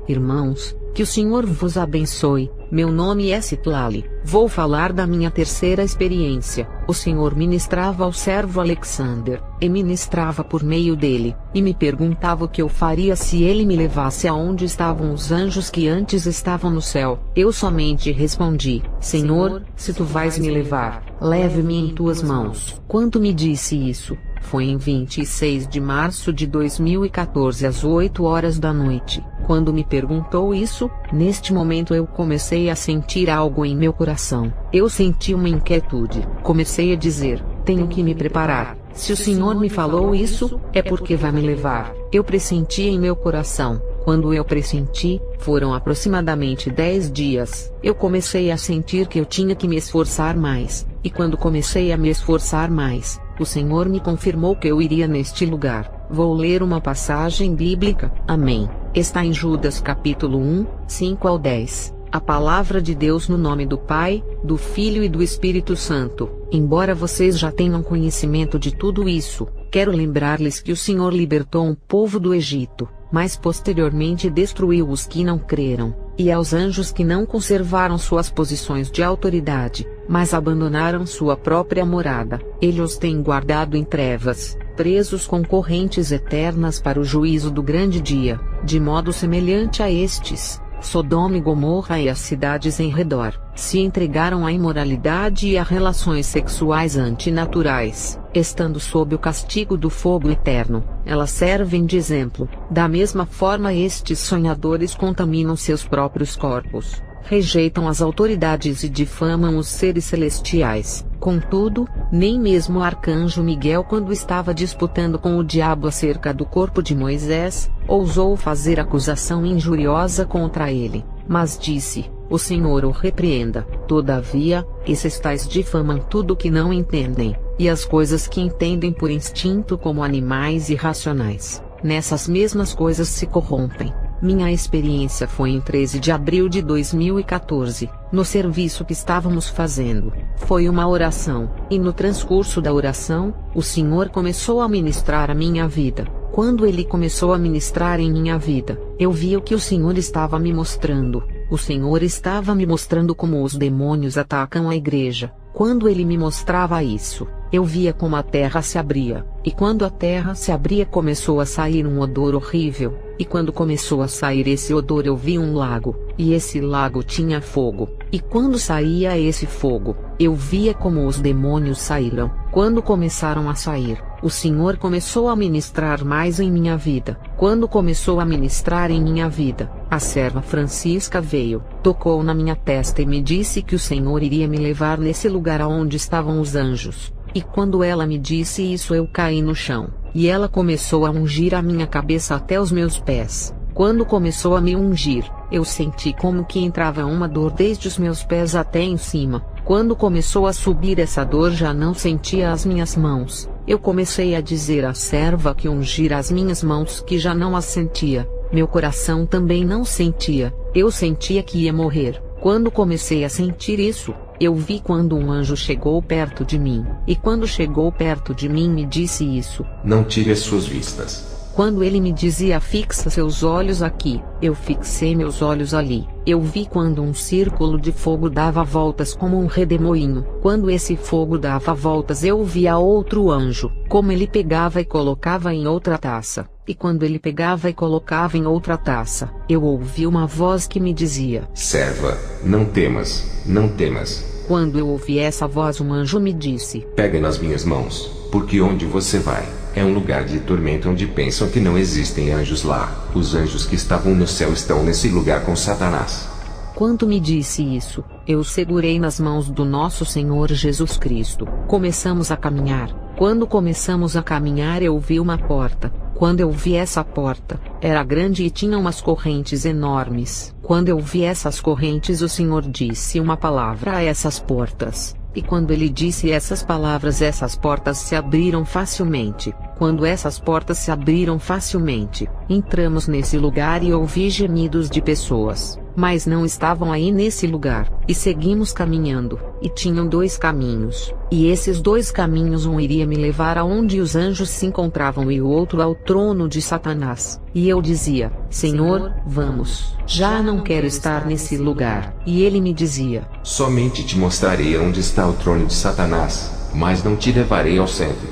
Irmãos, que o Senhor vos abençoe. Meu nome é Citlali. Vou falar da minha terceira experiência. O Senhor ministrava ao servo Alexander, e ministrava por meio dele, e me perguntava o que eu faria se ele me levasse aonde estavam os anjos que antes estavam no céu. Eu somente respondi: Senhor, se tu vais me levar, leve-me em tuas mãos. Quando me disse isso, foi em 26 de março de 2014 às 8 horas da noite. Quando me perguntou isso, neste momento eu comecei a sentir algo em meu coração. Eu senti uma inquietude. Comecei a dizer: tenho que me preparar. Se o Senhor me falou isso, é porque vai me levar. Eu pressenti em meu coração. Quando eu pressenti, foram aproximadamente 10 dias. Eu comecei a sentir que eu tinha que me esforçar mais. E quando comecei a me esforçar mais, o Senhor me confirmou que eu iria neste lugar. Vou ler uma passagem bíblica. Amém. Está em Judas capítulo 1, 5 ao 10. A palavra de Deus no nome do Pai, do Filho e do Espírito Santo. Embora vocês já tenham conhecimento de tudo isso, quero lembrar-lhes que o Senhor libertou um povo do Egito, mas posteriormente destruiu os que não creram, e aos anjos que não conservaram suas posições de autoridade, mas abandonaram sua própria morada. Ele os tem guardado em trevas, presos com correntes eternas para o juízo do grande dia. De modo semelhante a estes, Sodoma e Gomorra e as cidades em redor, se entregaram à imoralidade e a relações sexuais antinaturais, estando sob o castigo do fogo eterno. Elas servem de exemplo. Da mesma forma, estes sonhadores contaminam seus próprios corpos, rejeitam as autoridades e difamam os seres celestiais. Contudo, nem mesmo o arcanjo Miguel, quando estava disputando com o diabo acerca do corpo de Moisés, ousou fazer acusação injuriosa contra ele, mas disse: o Senhor o repreenda. Todavia, esses tais difamam tudo o que não entendem, e as coisas que entendem por instinto como animais irracionais, nessas mesmas coisas se corrompem. Minha experiência foi em 13 de abril de 2014, no serviço que estávamos fazendo. Foi uma oração, e no transcurso da oração, o Senhor começou a ministrar a minha vida. Quando Ele começou a ministrar em minha vida, eu vi o que o Senhor estava me mostrando. O Senhor estava me mostrando como os demônios atacam a igreja. Quando Ele me mostrava isso, eu via como a terra se abria, e quando a terra se abria começou a sair um odor horrível, e quando começou a sair esse odor eu vi um lago, e esse lago tinha fogo, e quando saía esse fogo, eu via como os demônios saíram. Quando começaram a sair, o Senhor começou a ministrar mais em minha vida. Quando começou a ministrar em minha vida, a serva Francisca veio, tocou na minha testa e me disse que o Senhor iria me levar nesse lugar aonde estavam os anjos. E quando ela me disse isso, eu caí no chão, e ela começou a ungir a minha cabeça até os meus pés. Quando começou a me ungir, eu senti como que entrava uma dor desde os meus pés até em cima. Quando começou a subir essa dor, já não sentia as minhas mãos. Eu comecei a dizer à serva que ungir as minhas mãos, que já não as sentia. Meu coração também não sentia. Eu sentia que ia morrer. Quando comecei a sentir isso, eu vi quando um anjo chegou perto de mim, e quando chegou perto de mim me disse isso: não tire as suas vistas. Quando ele me dizia: fixa seus olhos aqui, eu fixei meus olhos ali. Eu vi quando um círculo de fogo dava voltas como um redemoinho. Quando esse fogo dava voltas, eu via outro anjo, como ele pegava e colocava em outra taça. E quando ele pegava e colocava em outra taça, eu ouvi uma voz que me dizia: serva, não temas, não temas. Quando eu ouvi essa voz, um anjo me disse: pega nas minhas mãos, porque onde você vai, é um lugar de tormento onde pensam que não existem anjos lá. Os anjos que estavam no céu estão nesse lugar com Satanás. Quando me disse isso, eu segurei nas mãos do nosso Senhor Jesus Cristo. Começamos a caminhar. Quando começamos a caminhar, eu vi uma porta. Quando eu vi essa porta, era grande e tinha umas correntes enormes. Quando eu vi essas correntes, o Senhor disse uma palavra a essas portas. E quando ele disse essas palavras, essas portas se abriram facilmente. Quando essas portas se abriram facilmente, entramos nesse lugar e ouvi gemidos de pessoas. mas não estavam aí nesse lugar, e seguimos caminhando, e tinham 2 caminhos, e esses 2 caminhos um iria me levar aonde os anjos se encontravam e o outro ao trono de Satanás, e eu dizia, Senhor, vamos, já não quero estar nesse lugar, e ele me dizia, somente te mostrarei onde está o trono de Satanás, mas não te levarei ao centro.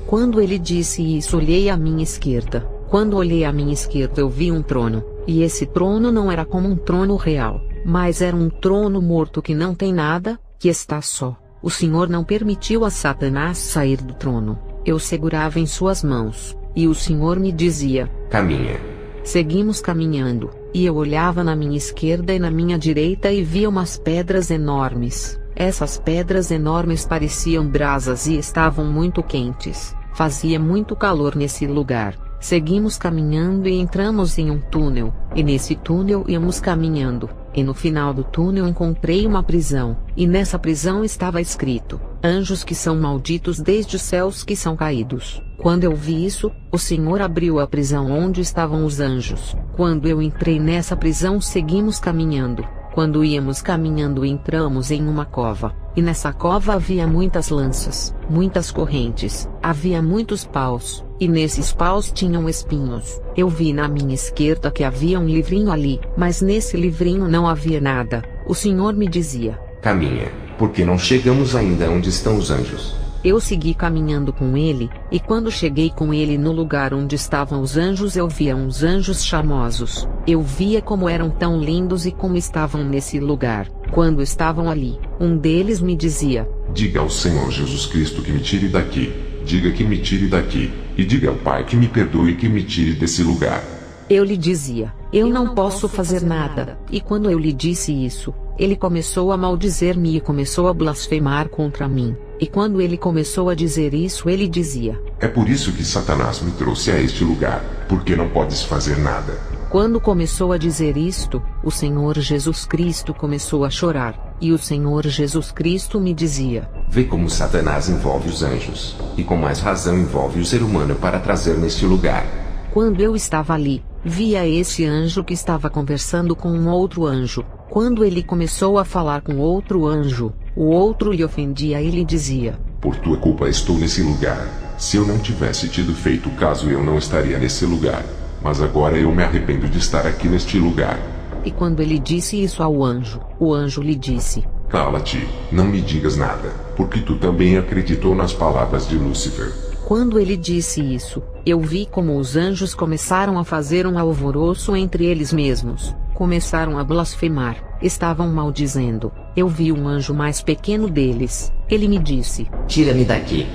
Quando ele disse isso, olhei à minha esquerda. Quando olhei à minha esquerda, eu vi um trono, e esse trono não era como um trono real, mas era um trono morto que não tem nada, que está só. O Senhor não permitiu a Satanás sair do trono. Eu segurava em suas mãos, e o Senhor me dizia, caminha. Seguimos caminhando, e eu olhava na minha esquerda e na minha direita e via umas pedras enormes. Essas pedras enormes pareciam brasas e estavam muito quentes. Fazia muito calor nesse lugar. Seguimos caminhando e entramos em um túnel, e nesse túnel íamos caminhando, e no final do túnel encontrei uma prisão, e nessa prisão estava escrito, anjos que são malditos desde os céus que são caídos. Quando eu vi isso, o Senhor abriu a prisão onde estavam os anjos. Quando eu entrei nessa prisão, seguimos caminhando. Quando íamos caminhando, entramos em uma cova, e nessa cova havia muitas lanças, muitas correntes, havia muitos paus, e nesses paus tinham espinhos. Eu vi na minha esquerda que havia um livrinho ali, mas nesse livrinho não havia nada. O Senhor me dizia, caminha, porque não chegamos ainda onde estão os anjos. Eu segui caminhando com ele, e quando cheguei com ele no lugar onde estavam os anjos, eu via uns anjos charmosos. Eu via como eram tão lindos e como estavam nesse lugar. Quando estavam ali, um deles me dizia, diga ao Senhor Jesus Cristo que me tire daqui. Diga que me tire daqui, e diga ao Pai que me perdoe e que me tire desse lugar. Eu lhe dizia, eu não posso fazer nada, e quando eu lhe disse isso, ele começou a maldizer-me e começou a blasfemar contra mim. E quando ele começou a dizer isso, ele dizia, é por isso que Satanás me trouxe a este lugar, porque não podes fazer nada. Quando começou a dizer isto, o Senhor Jesus Cristo começou a chorar, e o Senhor Jesus Cristo me dizia, vê como Satanás envolve os anjos, e com mais razão envolve o ser humano para trazer neste lugar. Quando eu estava ali, via esse anjo que estava conversando com um outro anjo. Quando ele começou a falar com outro anjo, o outro lhe ofendia e lhe dizia, por tua culpa estou nesse lugar. Se eu não tivesse tido feito caso, eu não estaria nesse lugar. Mas agora eu me arrependo de estar aqui neste lugar. E quando ele disse isso ao anjo, o anjo lhe disse, cala-te, não me digas nada, porque tu também acreditou nas palavras de Lúcifer. Quando ele disse isso, eu vi como os anjos começaram a fazer um alvoroço entre eles mesmos. Começaram a blasfemar, estavam maldizendo. Eu vi um anjo mais pequeno deles. Ele me disse, tira-me daqui.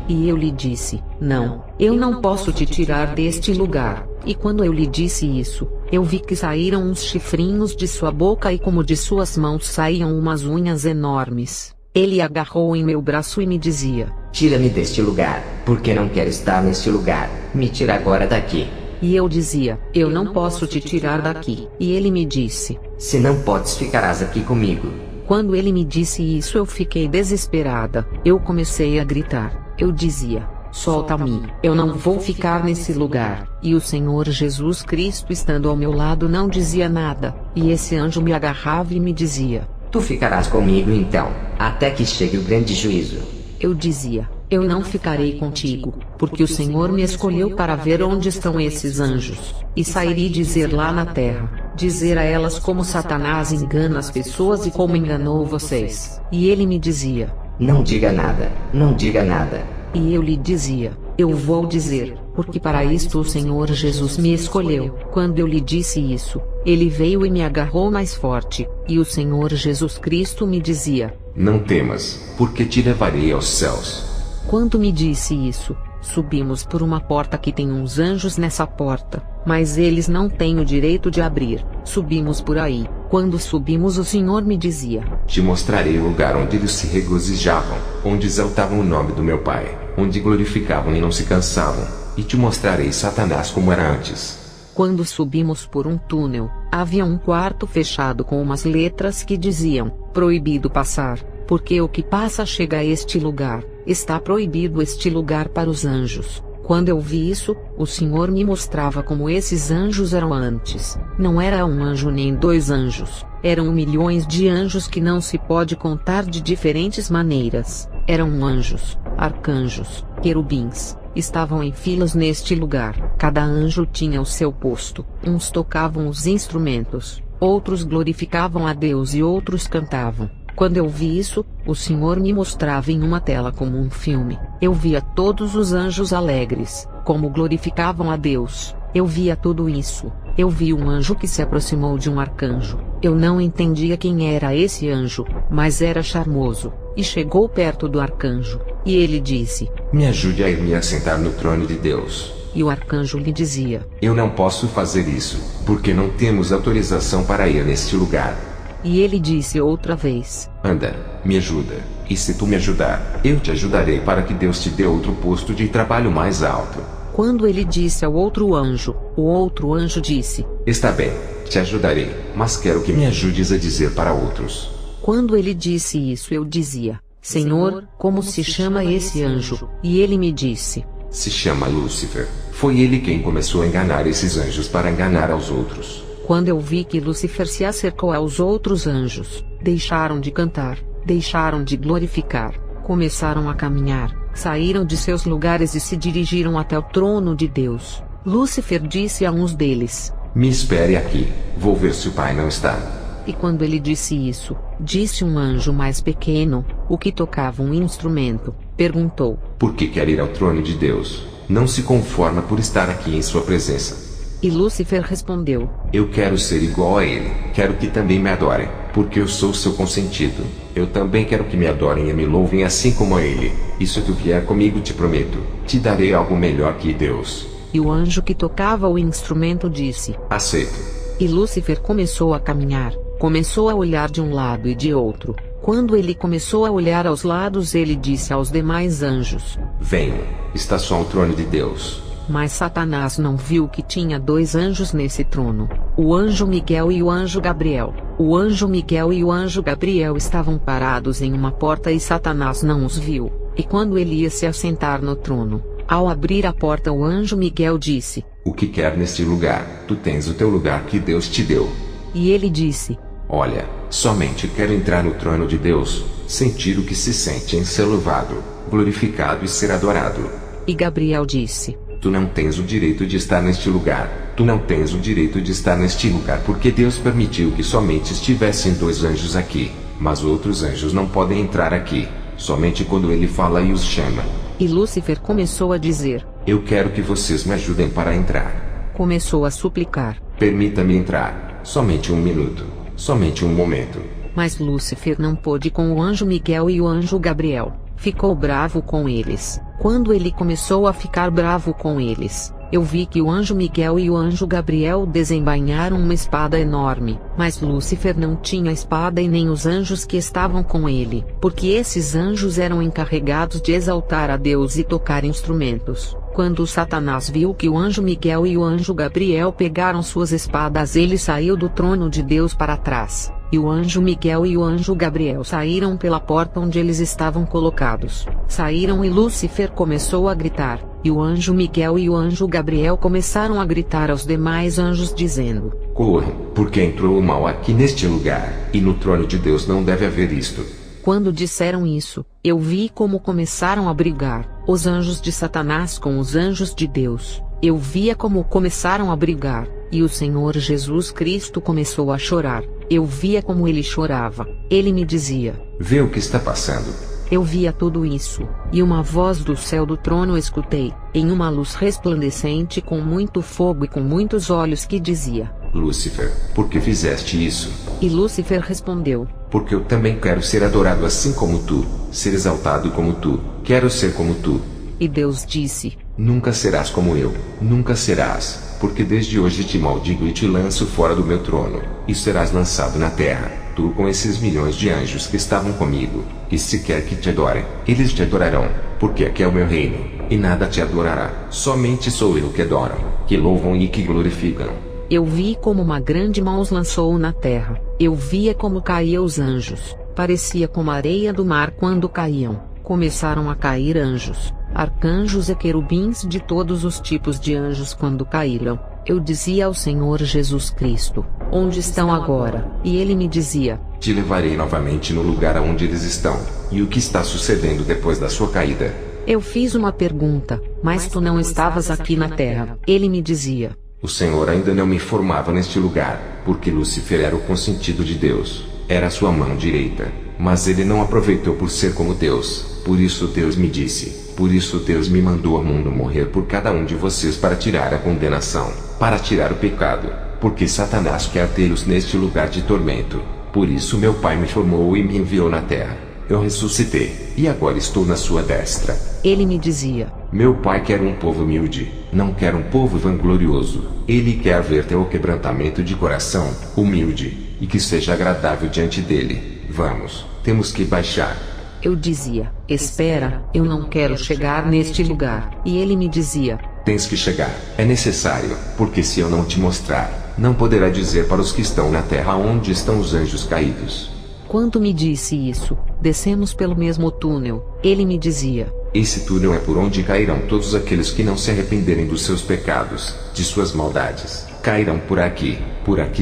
E eu lhe disse, não, eu não posso te tirar deste lugar. E quando eu lhe disse isso, eu vi que saíram uns chifrinhos de sua boca e como de suas mãos saíam umas unhas enormes. Ele agarrou em meu braço e me dizia, tira-me deste lugar, porque não quero estar neste lugar. Me tira agora daqui. E eu dizia, eu não posso te tirar daqui. E ele me disse, se não podes, ficarás aqui comigo. Quando ele me disse isso, eu fiquei desesperada. Eu comecei a gritar. Eu dizia, solta-me, eu não vou ficar nesse lugar. E o Senhor Jesus Cristo estando ao meu lado não dizia nada. E esse anjo me agarrava e me dizia, tu ficarás comigo então, até que chegue o grande juízo. Eu dizia, eu não ficarei contigo, porque o Senhor me escolheu para ver onde estão esses anjos, e sair e dizer lá na terra, dizer a elas como Satanás engana as pessoas e como enganou vocês. E ele me dizia, não diga nada, não diga nada. E eu lhe dizia, eu vou dizer, porque para isto o Senhor Jesus me escolheu. Quando eu lhe disse isso, ele veio e me agarrou mais forte, e o Senhor Jesus Cristo me dizia, não temas, porque te levarei aos céus. Quando me disse isso, subimos por uma porta que tem uns anjos nessa porta, mas eles não têm o direito de abrir. Subimos por aí. Quando subimos, o Senhor me dizia, te mostrarei o lugar onde eles se regozijavam, onde exaltavam o nome do meu Pai, onde glorificavam e não se cansavam, e te mostrarei Satanás como era antes. Quando subimos por um túnel, havia um quarto fechado com umas letras que diziam, proibido passar, porque o que passa chega a este lugar, está proibido este lugar para os anjos. Quando eu vi isso, o Senhor me mostrava como esses anjos eram antes. Não era um anjo nem dois anjos, eram milhões de anjos que não se pode contar de diferentes maneiras. Eram anjos, arcanjos, querubins, estavam em filas neste lugar. Cada anjo tinha o seu posto. Uns tocavam os instrumentos, outros glorificavam a Deus e outros cantavam. Quando eu vi isso, o Senhor me mostrava em uma tela como um filme. Eu via todos os anjos alegres, como glorificavam a Deus. Eu via tudo isso. Eu vi um anjo que se aproximou de um arcanjo. Eu não entendia quem era esse anjo, mas era charmoso, e chegou perto do arcanjo. E ele disse: Me ajude a ir me assentar no trono de Deus. E o arcanjo lhe dizia: Eu não posso fazer isso, porque não temos autorização para ir neste lugar. E ele disse outra vez: Anda, me ajuda, e se tu me ajudar, eu te ajudarei para que Deus te dê outro posto de trabalho mais alto. Quando ele disse ao outro anjo, o outro anjo disse: Está bem, te ajudarei, mas quero que me ajudes a dizer para outros. Quando ele disse isso, eu dizia: Senhor, como se chama esse anjo? E ele me disse: Se chama Lúcifer. Foi ele quem começou a enganar esses anjos para enganar aos outros. Quando eu vi que Lúcifer se acercou aos outros anjos, deixaram de cantar, deixaram de glorificar, começaram a caminhar, saíram de seus lugares e se dirigiram até o trono de Deus. Lúcifer disse a uns deles: Me espere aqui, vou ver se o Pai não está. E quando ele disse isso, disse um anjo mais pequeno, o que tocava um instrumento, perguntou: Por que quer ir ao trono de Deus? Não se conforma por estar aqui em sua presença. E Lúcifer respondeu: Eu quero ser igual a ele, quero que também me adorem, porque eu sou seu consentido. Eu também quero que me adorem e me louvem assim como a ele. E se tu vier comigo, te prometo, te darei algo melhor que Deus. E o anjo que tocava o instrumento disse: Aceito. E Lúcifer começou a caminhar, começou a olhar de um lado e de outro. Quando ele começou a olhar aos lados, ele disse aos demais anjos: Venham, está só o trono de Deus. Mas Satanás não viu que tinha dois anjos nesse trono, o anjo Miguel e o anjo Gabriel. O anjo Miguel e o anjo Gabriel estavam parados em uma porta e Satanás não os viu. E quando ele ia se assentar no trono, ao abrir a porta, o anjo Miguel disse: O que quer neste lugar? Tu tens o teu lugar que Deus te deu. E ele disse: Olha, somente quero entrar no trono de Deus, sentir o que se sente em ser louvado, glorificado e ser adorado. E Gabriel disse: Tu não tens o direito de estar neste lugar. Tu não tens o direito de estar neste lugar porque Deus permitiu que somente estivessem dois anjos aqui. Mas outros anjos não podem entrar aqui, somente quando ele fala e os chama. E Lúcifer começou a dizer: Eu quero que vocês me ajudem para entrar. Começou a suplicar: Permita-me entrar, somente um minuto, somente um momento. Mas Lúcifer não pôde com o anjo Miguel e o anjo Gabriel. Ficou bravo com eles. Quando ele começou a ficar bravo com eles, eu vi que o anjo Miguel e o anjo Gabriel desembainharam uma espada enorme. Mas Lúcifer não tinha espada e nem os anjos que estavam com ele, porque esses anjos eram encarregados de exaltar a Deus e tocar instrumentos. Quando Satanás viu que o anjo Miguel e o anjo Gabriel pegaram suas espadas, ele saiu do trono de Deus para trás. E o anjo Miguel e o anjo Gabriel saíram pela porta onde eles estavam colocados. Saíram e Lúcifer começou a gritar. E o anjo Miguel e o anjo Gabriel começaram a gritar aos demais anjos dizendo: Corram, porque entrou o mal aqui neste lugar, e no trono de Deus não deve haver isto. Quando disseram isso, eu vi como começaram a brigar, os anjos de Satanás com os anjos de Deus. Eu via como começaram a brigar, e o Senhor Jesus Cristo começou a chorar. Eu via como ele chorava. Ele me dizia: Vê o que está passando. Eu via tudo isso, e uma voz do céu do trono escutei, em uma luz resplandecente com muito fogo e com muitos olhos que dizia: Lúcifer, por que fizeste isso? E Lúcifer respondeu: Porque eu também quero ser adorado assim como tu, ser exaltado como tu, quero ser como tu. E Deus disse: Nunca serás como eu, nunca serás, porque desde hoje te maldigo e te lanço fora do meu trono, e serás lançado na terra, tu com esses milhões de anjos que estavam comigo, e se quer que te adorem, eles te adorarão, porque aqui é o meu reino, e nada te adorará, somente sou eu que adoro, que louvam e que glorificam. Eu vi como uma grande mão os lançou na terra, eu via como caíam os anjos, parecia como a areia do mar quando caíam. Começaram a cair anjos, arcanjos e querubins de todos os tipos de anjos quando caíram. Eu dizia ao Senhor Jesus Cristo: onde estão agora? E ele me dizia: te levarei novamente no lugar aonde eles estão. E o que está sucedendo depois da sua caída? Eu fiz uma pergunta: mas tu não estavas aqui na terra? Ele me dizia: o Senhor ainda não me formava neste lugar, porque Lúcifer era o consentido de Deus, era a sua mão direita, mas ele não aproveitou por ser como Deus. Por isso Deus me disse: por isso Deus me mandou ao mundo morrer por cada um de vocês para tirar a condenação, para tirar o pecado, porque Satanás quer tê-los neste lugar de tormento. Por isso meu Pai me formou e me enviou na terra. Eu ressuscitei, e agora estou na sua destra. Ele me dizia: meu Pai quer um povo humilde, não quer um povo vanglorioso. Ele quer ver teu quebrantamento de coração, humilde, e que seja agradável diante dele. Vamos, temos que baixar. Eu dizia: espera, eu não quero chegar neste lugar. E ele me dizia: tens que chegar, é necessário, porque se eu não te mostrar, não poderá dizer para os que estão na terra onde estão os anjos caídos. Quando me disse isso, descemos pelo mesmo túnel. Ele me dizia: esse túnel é por onde cairão todos aqueles que não se arrependerem dos seus pecados, de suas maldades. Cairão por aqui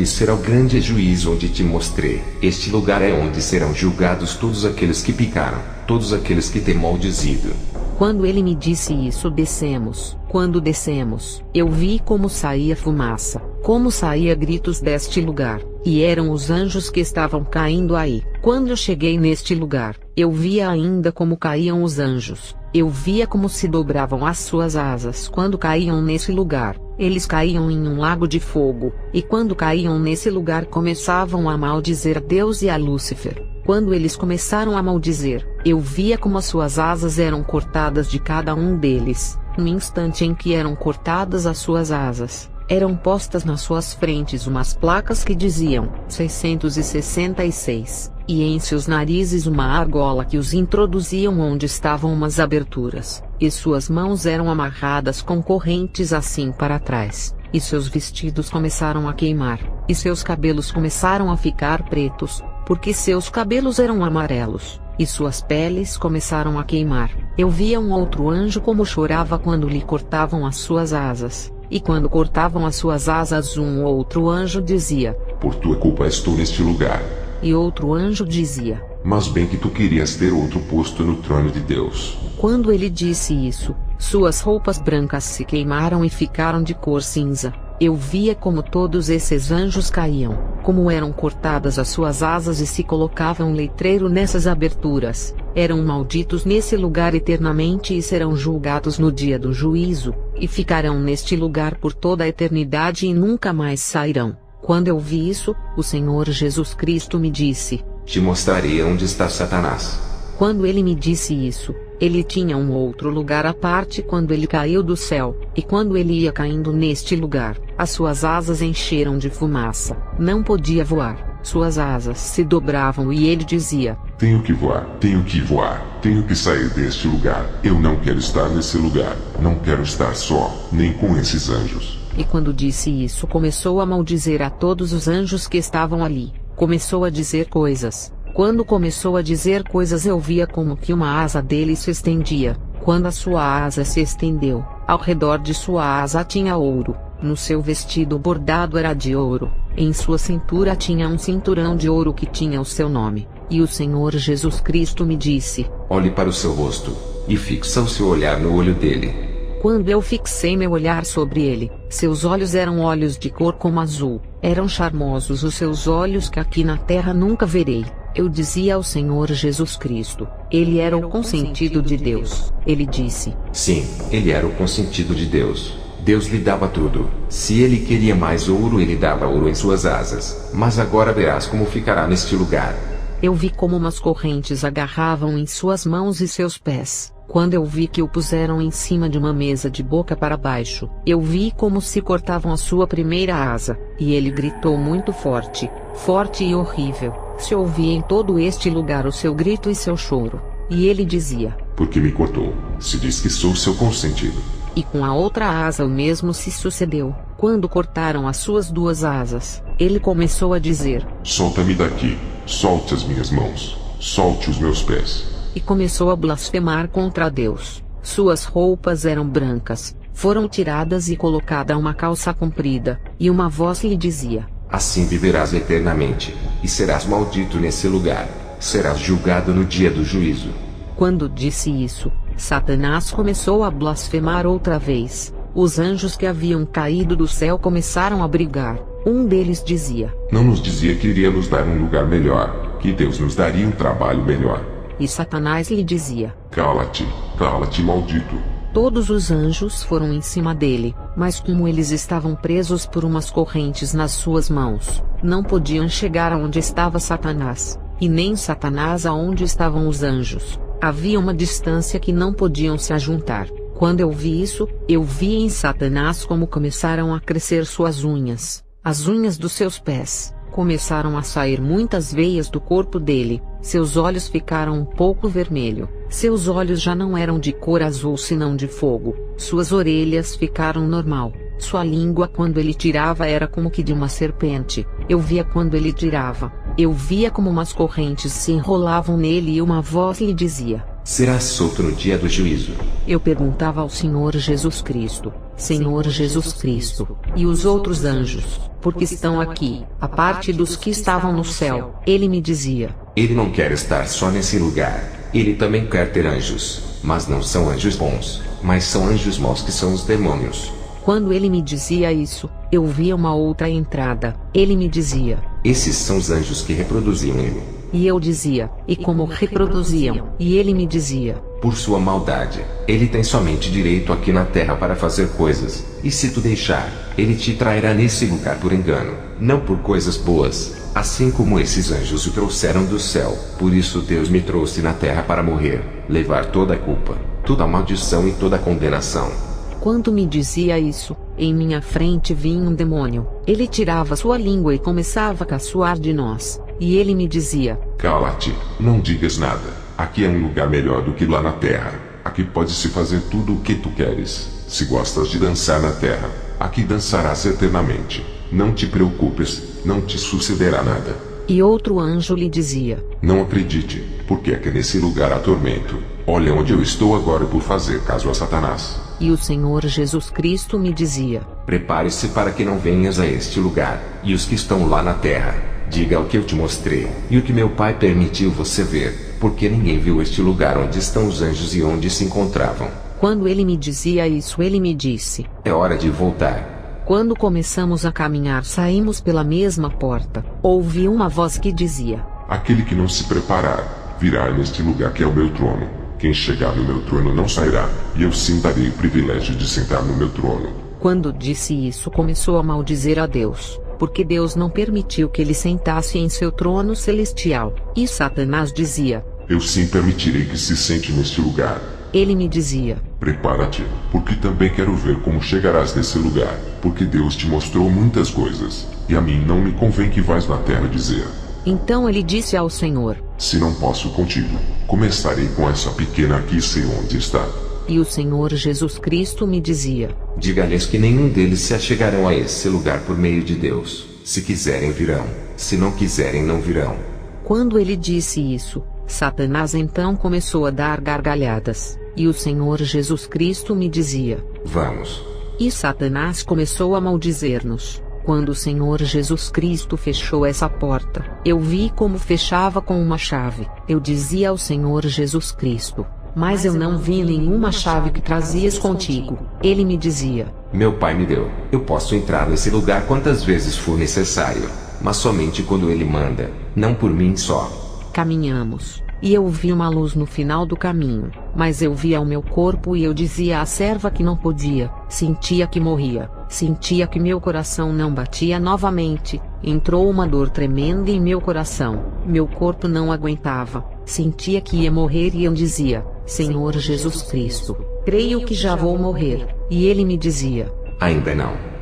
será o grande juízo onde te mostrei. Este lugar é onde serão julgados todos aqueles que pecaram, todos aqueles que têm maldizido. Quando ele me disse isso, descemos. Quando descemos, eu vi como saía fumaça, como saía gritos deste lugar, e eram os anjos que estavam caindo aí. Quando eu cheguei neste lugar, eu via ainda como caíam os anjos. Eu via como se dobravam as suas asas quando caíam nesse lugar. Eles caíam em um lago de fogo, e quando caíam nesse lugar começavam a maldizer a Deus e a Lúcifer. Quando eles começaram a maldizer, eu via como as suas asas eram cortadas de cada um deles. No instante em que eram cortadas as suas asas, eram postas nas suas frentes umas placas que diziam 666, e em seus narizes uma argola que os introduziam onde estavam umas aberturas, e suas mãos eram amarradas com correntes assim para trás, e seus vestidos começaram a queimar, e seus cabelos começaram a ficar pretos, porque seus cabelos eram amarelos, e suas peles começaram a queimar. Eu via um outro anjo como chorava quando lhe cortavam as suas asas. E quando cortavam as suas asas, um outro anjo dizia: por tua culpa estou neste lugar. E outro anjo dizia: mas bem que tu querias ter outro posto no trono de Deus. Quando ele disse isso, suas roupas brancas se queimaram e ficaram de cor cinza. Eu via como todos esses anjos caíam, como eram cortadas as suas asas e se colocava um letreiro nessas aberturas: eram malditos nesse lugar eternamente e serão julgados no dia do juízo, e ficarão neste lugar por toda a eternidade e nunca mais sairão. Quando eu vi isso, o Senhor Jesus Cristo me disse: te mostrarei onde está Satanás. Quando ele me disse isso, ele tinha um outro lugar à parte quando ele caiu do céu, e quando ele ia caindo neste lugar, as suas asas encheram de fumaça, não podia voar, suas asas se dobravam e ele dizia: tenho que voar, tenho que voar, tenho que sair deste lugar, eu não quero estar nesse lugar, não quero estar só, nem com esses anjos. E quando disse isso, começou a maldizer a todos os anjos que estavam ali, começou a dizer coisas. Quando começou a dizer coisas, eu via como que uma asa dele se estendia. Quando a sua asa se estendeu, ao redor de sua asa tinha ouro, no seu vestido bordado era de ouro, em sua cintura tinha um cinturão de ouro que tinha o seu nome. E o Senhor Jesus Cristo me disse: olhe para o seu rosto, e fixa o seu olhar no olho dele. Quando eu fixei meu olhar sobre ele, seus olhos eram olhos de cor como azul, eram charmosos os seus olhos que aqui na terra nunca verei. Eu dizia ao Senhor Jesus Cristo: ele era o consentido de Deus. Ele disse: sim, ele era o consentido de Deus. Deus lhe dava tudo. Se ele queria mais ouro, ele dava ouro em suas asas. Mas agora verás como ficará neste lugar. Eu vi como umas correntes agarravam em suas mãos e seus pés. Quando eu vi que o puseram em cima de uma mesa de boca para baixo, eu vi como se cortavam a sua primeira asa, e ele gritou muito forte, forte e horrível. Se ouvia em todo este lugar o seu grito e seu choro. E ele dizia: porque me cortou, se diz que sou seu consentido. E com a outra asa o mesmo se sucedeu. Quando cortaram as suas duas asas, ele começou a dizer: solta-me daqui, solte as minhas mãos, solte os meus pés. E começou a blasfemar contra Deus. Suas roupas eram brancas, foram tiradas e colocada uma calça comprida, e uma voz lhe dizia: Assim viverás eternamente, e serás maldito nesse lugar, serás julgado no dia do juízo. Quando disse isso, Satanás começou a blasfemar outra vez. Os anjos que haviam caído do céu começaram a brigar. Um deles dizia: Não nos dizia que iria nos dar um lugar melhor, que Deus nos daria um trabalho melhor. E Satanás lhe dizia: Cala-te, cala-te, maldito. Todos os anjos foram em cima dele, mas como eles estavam presos por umas correntes nas suas mãos, não podiam chegar aonde estava Satanás, e nem Satanás aonde estavam os anjos. Havia uma distância que não podiam se ajuntar. Quando eu vi isso, eu vi em Satanás como começaram a crescer suas unhas, as unhas dos seus pés. Começaram a sair muitas veias do corpo dele, seus olhos ficaram um pouco vermelho, seus olhos já não eram de cor azul senão de fogo, suas orelhas ficaram normal, sua língua quando ele tirava era como que de uma serpente, eu via quando ele tirava, eu via como umas correntes se enrolavam nele e uma voz lhe dizia: Serás solto no dia do juízo. Eu perguntava ao Senhor Jesus Cristo: Senhor Jesus Cristo, e os outros anjos, porque estão aqui, a parte dos que estavam no céu? Ele me dizia: Ele não quer estar só nesse lugar, ele também quer ter anjos, mas não são anjos bons, mas são anjos maus que são os demônios. Quando ele me dizia isso, eu via uma outra entrada. Ele me dizia: Esses são os anjos que reproduziam ele. E eu dizia: E como reproduziam? E ele me dizia: Por sua maldade, ele tem somente direito aqui na terra para fazer coisas, e se tu deixar, ele te trairá nesse lugar por engano, não por coisas boas, assim como esses anjos o trouxeram do céu. Por isso Deus me trouxe na terra para morrer, levar toda a culpa, toda a maldição e toda a condenação. Quando me dizia isso, em minha frente vinha um demônio. Ele tirava sua língua e começava a caçoar de nós. E ele me dizia: Cala-te, não digas nada. Aqui é um lugar melhor do que lá na terra. Aqui pode-se fazer tudo o que tu queres. Se gostas de dançar na terra, aqui dançarás eternamente. Não te preocupes, não te sucederá nada. E outro anjo lhe dizia: Não acredite, porque é que nesse lugar há tormento. Olha onde eu estou agora por fazer caso a Satanás. E o Senhor Jesus Cristo me dizia: Prepare-se para que não venhas a este lugar, e os que estão lá na terra, diga o que eu te mostrei, e o que meu Pai permitiu você ver, porque ninguém viu este lugar onde estão os anjos e onde se encontravam. Quando ele me dizia isso, ele me disse: É hora de voltar. Quando começamos a caminhar, saímos pela mesma porta. Ouvi uma voz que dizia: Aquele que não se preparar, virá neste lugar que é o meu trono. Quem chegar no meu trono não sairá, e eu sim darei o privilégio de sentar no meu trono. Quando disse isso, começou a maldizer a Deus, porque Deus não permitiu que ele sentasse em seu trono celestial. E Satanás dizia: Eu sim permitirei que se sente neste lugar. Ele me dizia: Prepara-te, porque também quero ver como chegarás nesse lugar, porque Deus te mostrou muitas coisas, e a mim não me convém que vás na terra dizer. Então ele disse ao Senhor: Se não posso contigo, começarei com essa pequena aqui e sei onde está. E o Senhor Jesus Cristo me dizia: Diga-lhes que nenhum deles se achegarão a esse lugar por meio de Deus. Se quiserem virão, se não quiserem não virão. Quando ele disse isso, Satanás então começou a dar gargalhadas, e o Senhor Jesus Cristo me dizia: Vamos. E Satanás começou a maldizer-nos. Quando o Senhor Jesus Cristo fechou essa porta, eu vi como fechava com uma chave. Eu dizia ao Senhor Jesus Cristo: Mas eu não vi nenhuma chave que trazias contigo. Ele me dizia: Meu Pai me deu. Eu posso entrar nesse lugar quantas vezes for necessário, mas somente quando Ele manda, não por mim só. Caminhamos, e eu vi uma luz no final do caminho, mas eu via o meu corpo e eu dizia à serva que não podia, sentia que morria, sentia que meu coração não batia novamente, entrou uma dor tremenda em meu coração, meu corpo não aguentava, sentia que ia morrer e eu dizia: Senhor Jesus Cristo, creio que já vou morrer, e ele me dizia: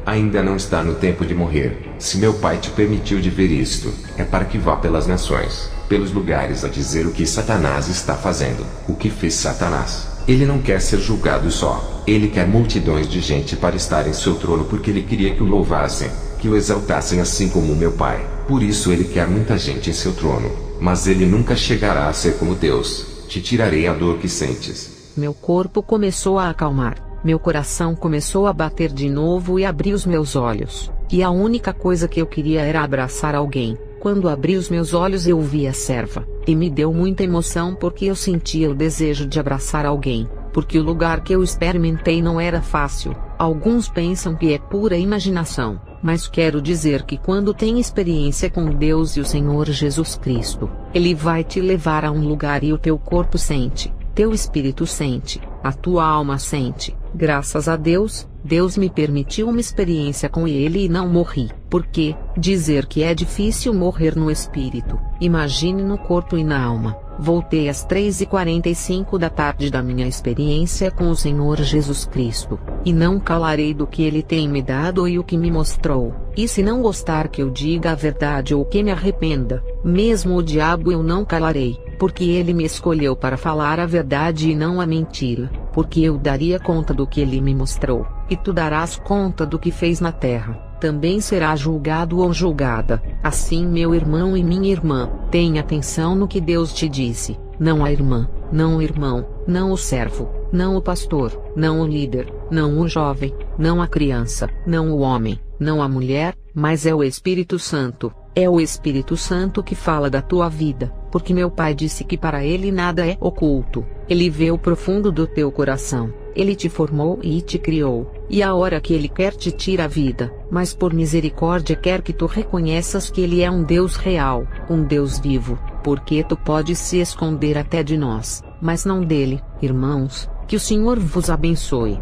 Ainda não está no tempo de morrer. Se meu Pai te permitiu de ver isto, é para que vá pelas nações, pelos lugares a dizer o que Satanás está fazendo. O que fez Satanás? Ele não quer ser julgado só. Ele quer multidões de gente para estar em seu trono porque ele queria que o louvassem, que o exaltassem assim como meu Pai. Por isso ele quer muita gente em seu trono. Mas ele nunca chegará a ser como Deus. Te tirarei a dor que sentes. Meu corpo começou a acalmar, meu coração começou a bater de novo e abri os meus olhos, e a única coisa que eu queria era abraçar alguém. Quando abri os meus olhos eu vi a serva, e me deu muita emoção porque eu sentia o desejo de abraçar alguém, porque o lugar que eu experimentei não era fácil. Alguns pensam que é pura imaginação, mas quero dizer que quando tem experiência com Deus e o Senhor Jesus Cristo, Ele vai te levar a um lugar e o teu corpo sente, teu espírito sente, a tua alma sente. Graças a Deus, Deus me permitiu uma experiência com Ele e não morri. Porque dizer que é difícil morrer no espírito, imagine no corpo e na alma. Voltei às 3h45 da tarde da minha experiência com o Senhor Jesus Cristo, e não calarei do que Ele tem me dado e o que me mostrou. E se não gostar que eu diga a verdade ou que me arrependa, mesmo o diabo eu não calarei, porque Ele me escolheu para falar a verdade e não a mentira, porque eu daria conta do que Ele me mostrou, e tu darás conta do que fez na terra. Também será julgado ou julgada. Assim, meu irmão e minha irmã, tenha atenção no que Deus te disse. Não a irmã, não o irmão, não o servo, não o pastor, não o líder, não o jovem, não a criança, não o homem, não a mulher, mas é o Espírito Santo. É o Espírito Santo que fala da tua vida, porque meu Pai disse que para Ele nada é oculto. Ele vê o profundo do teu coração. Ele te formou e te criou, e a hora que Ele quer te tira a vida, mas por misericórdia quer que tu reconheças que Ele é um Deus real, um Deus vivo, porque tu podes se esconder até de nós, mas não dele. Irmãos, que o Senhor vos abençoe.